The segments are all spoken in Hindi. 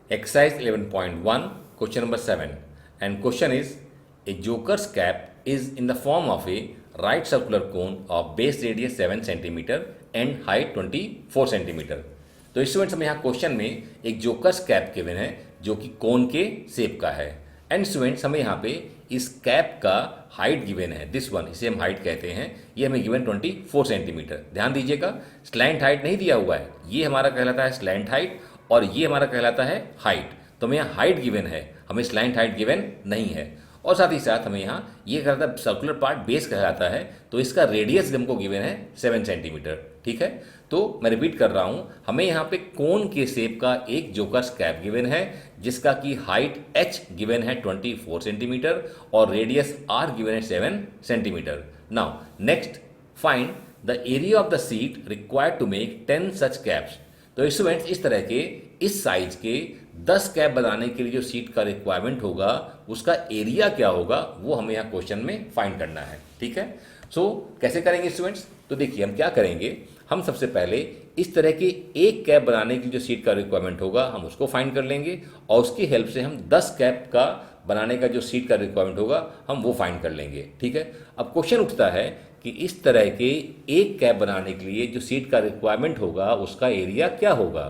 Exercise 11.1, question number 7. And question is, a joker's cap is in the form of a right circular cone of base radius 7 cm and height 24 cm. तो स्टूडेंट्स हमें यहाँ क्वेश्चन में एक जोकर्स कैप गिवन है जो कि कोन के शेप का है। एंड स्टूडेंट्स हमें यहाँ पे इस कैप का हाइट गिवन है, दिस वन, इसे हम हाइट कहते हैं। ये हमें गिवन 24 सेंटीमीटर। ध्यान दीजिएगा, स्लैंट हाइट नहीं दिया हुआ है, ये हमारा कहलाता है स्लैंट हाइट और ये हमारा कहलाता है हाइट। तो हमें यहाँ हाइट गिवन है, हमें स्लैंट हाइट गिवन नहीं है। और साथ ही साथ हमें यहाँ ये कहलाता है सर्कुलर पार्ट बेस कहलाता है, तो इसका रेडियस हमको गिवन है 7 सेंटीमीटर। ठीक है, तो मैं रिपीट कर रहा हूँ, हमें यहाँ पे कोन के शेप का एक जोकर्स कैप गिवन है जिसका कि हाइट h गिवन है 24 सेंटीमीटर और रेडियस r गिवन है 7 centimetre. Now next, find the area of the sheet required to make 10 such caps. तो स्टूडेंट्स इस तरह के इस साइज के 10 कैप बनाने के लिए जो सीट का रिक्वायरमेंट होगा उसका एरिया क्या होगा वो हमें यहाँ क्वेश्चन में फाइंड करना है। ठीक है, सो कैसे करेंगे स्टूडेंट्स? तो देखिए हम क्या करेंगे, हम सबसे पहले इस तरह की एक कैप बनाने की जो सीट का रिक्वायरमेंट होगा हम उसको फाइंड कर लेंगे और उसकी हेल्प से हम 10 कैप का बनाने का जो सीट का रिक्वायरमेंट होगा हम वो फाइंड कर लेंगे। ठीक है, अब क्वेश्चन उठता है कि इस तरह के एक कैप बनाने के लिए जो सीट का रिक्वायरमेंट होगा उसका एरिया क्या होगा।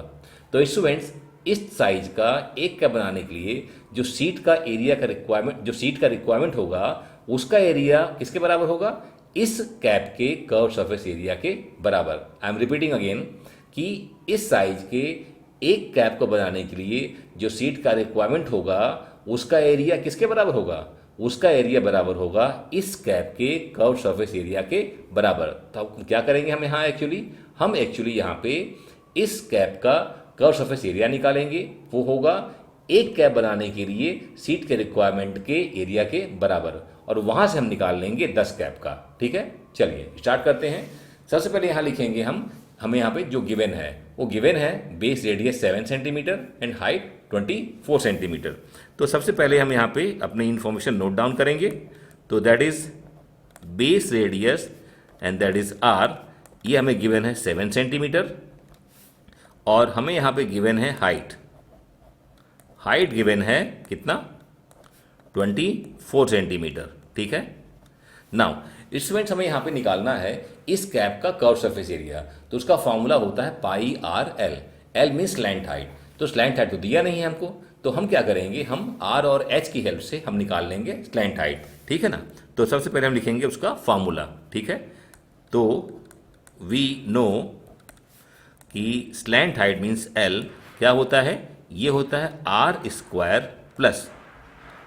तो स्टूडेंट्स इस साइज का एक कैप बनाने के लिए जो सीट का एरिया का रिक्वायरमेंट, जो सीट का रिक्वायरमेंट होगा उसका एरिया किसके बराबर होगा? इस कैप के कर्व सरफेस एरिया के बराबर। आई एम रिपीटिंग अगेन कि इस साइज के एक कैप को बनाने के लिए जो सीट का रिक्वायरमेंट होगा उसका एरिया किसके बराबर होगा? उसका एरिया बराबर होगा इस कैप के कर्व सरफेस एरिया के बराबर। तो हम क्या करेंगे, हम एक्चुअली यहाँ पे इस कैप का कर्व सरफेस एरिया निकालेंगे, वो होगा एक कैप बनाने के लिए सीट के रिक्वायरमेंट के एरिया के बराबर और वहां से हम निकाल लेंगे 10 कैप का। ठीक है, चलिए स्टार्ट करते हैं। सबसे पहले यहाँ लिखेंगे हमें यहाँ पे जो गिवन है वो गिवन है base radius 7 centimetre and height 24 centimetre. तो सबसे पहले हम यहाँ पे अपनी इंफॉर्मेशन नोट डाउन करेंगे। तो that is base radius and that is R, ये हमें गिवन है 7 सेंटीमीटर और हमें यहाँ पे गिवन है हाइट गिवन है कितना? 24 सेंटीमीटर। ठीक है, नाउ स्टूडेंट्स हमें यहाँ पे निकालना है इस कैप का कर्व सरफेस एरिया। तो उसका फॉर्मूला होता है pi r l. L mean slant height, तो स्लैंट हाइट तो दिया नहीं है हमको, तो हम क्या करेंगे, हम आर और एच की हेल्प से हम निकाल लेंगे स्लैंट हाइट। ठीक है ना, तो सबसे पहले हम लिखेंगे उसका फॉर्मूला। ठीक है, तो वी नो कि स्लैंट हाइट मीन्स एल क्या होता है, ये होता है R square plus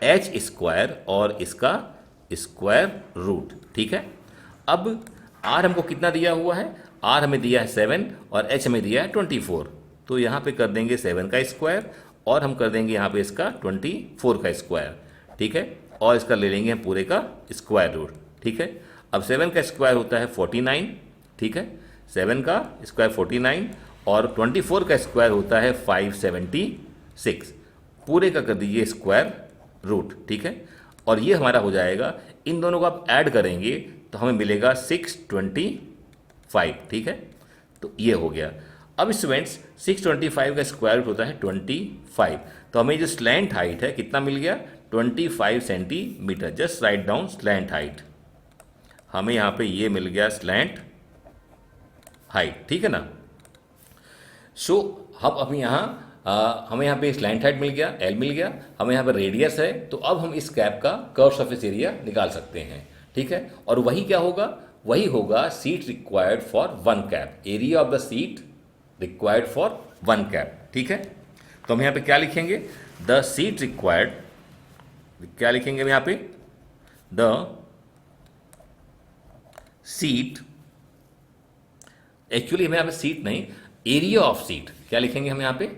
H square और इसका स्क्वायर रूट। ठीक है, अब आर हमको कितना दिया हुआ है? आर हमें दिया है 7 और एच हमें दिया है 24। तो यहाँ पे कर देंगे 7 का स्क्वायर और हम कर देंगे यहाँ पे इसका 24 का स्क्वायर। ठीक है, और इसका ले लेंगे हम पूरे का स्क्वायर रूट। ठीक है, अब 7 का स्क्वायर होता है 49। ठीक है, 7 का स्क्वायर 49 और 24 का स्क्वायर होता है 576। पूरे का कर दीजिए स्क्वायर रूट। ठीक है, और ये हमारा हो जाएगा, इन दोनों को आप ऐड करेंगे तो हमें मिलेगा 625। ठीक है, तो ये हो गया। अब स्टूडेंट्स 625 का स्क्वायर रूट होता है 25, तो हमें जो स्लैंट हाइट है कितना मिल गया? 25 centimetre. Just write down slant height, हमें यहाँ पे ये मिल गया स्लैंट हाइट। ठीक है ना, सो हम अभी यहाँ हमें यहाँ पे स्लैंट हाइट मिल गया, एल मिल गया, हमें यहाँ पे रेडियस है, तो अब हम इस कैप का कर्व सरफेस एरिया निकाल सकते हैं। ठीक है, और वही क्या होगा? वही होगा seat required for 1 cap, area of the sheet required for 1 cap. ठीक है, तो हम यहाँ पे क्या लिखेंगे? द सीट रिक्वायर्ड, क्या लिखेंगे हम यहाँ पे? द सीट, एक्चुअली हमें यहाँ पे सीट नहीं, एरिया ऑफ सीट। क्या लिखेंगे हम यहाँ पे?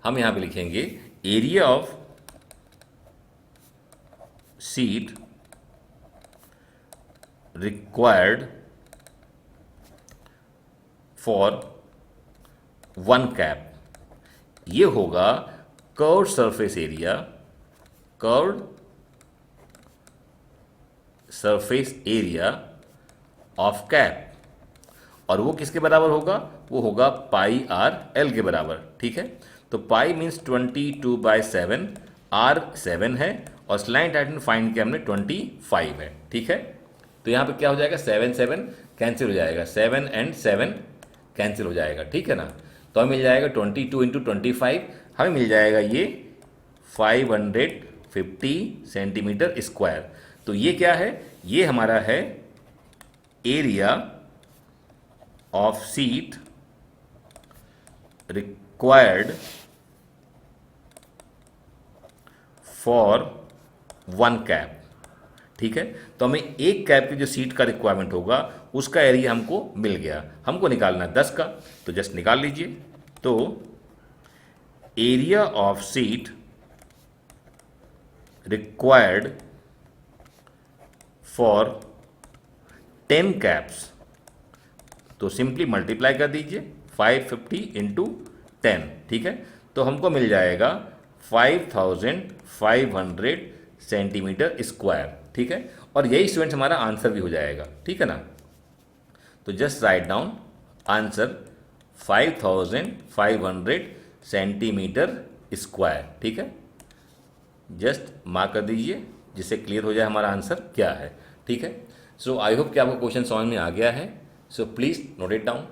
हम यहाँ पे लिखेंगे area of seat required for 1 cap. ये होगा curved surface area, curved surface area of cap, और वो किसके बराबर होगा? वो होगा पाई आर एल के बराबर। ठीक है, तो पाई मीन्स 22/7, आर 7 है और स्लैंट हाइट फाइंड किया हमने 25 है। ठीक है, तो यहाँ पे क्या हो जाएगा, 7 7 कैंसिल हो जाएगा, 7 एंड 7 कैंसिल हो जाएगा। ठीक है ना, तो हमें मिल जाएगा 22 इंटू 25, हमें मिल जाएगा ये 550 सेंटीमीटर स्क्वायर। तो ये क्या है, ये हमारा है area of seat required for 1 cap. ठीक है, तो हमें एक कैप की जो सीट का रिक्वायरमेंट होगा उसका एरिया हमको मिल गया, हमको निकालना है 10 का, तो जस्ट निकाल लीजिए। तो area of seat required for 10 caps, तो सिंपली मल्टीप्लाई कर दीजिए 550 इंटू 10। ठीक है, तो हमको मिल जाएगा 5500 सेंटीमीटर स्क्वायर। ठीक है, और यही स्टूडेंट्स हमारा आंसर भी हो जाएगा। ठीक है ना, तो just write down answer 5500 centimetre square. ठीक है, जस्ट मार्क कर दीजिए जिससे क्लियर हो जाए हमारा आंसर क्या है। ठीक है, सो आई होप कि आपको क्वेश्चन समझ में आ गया है। So please note it down.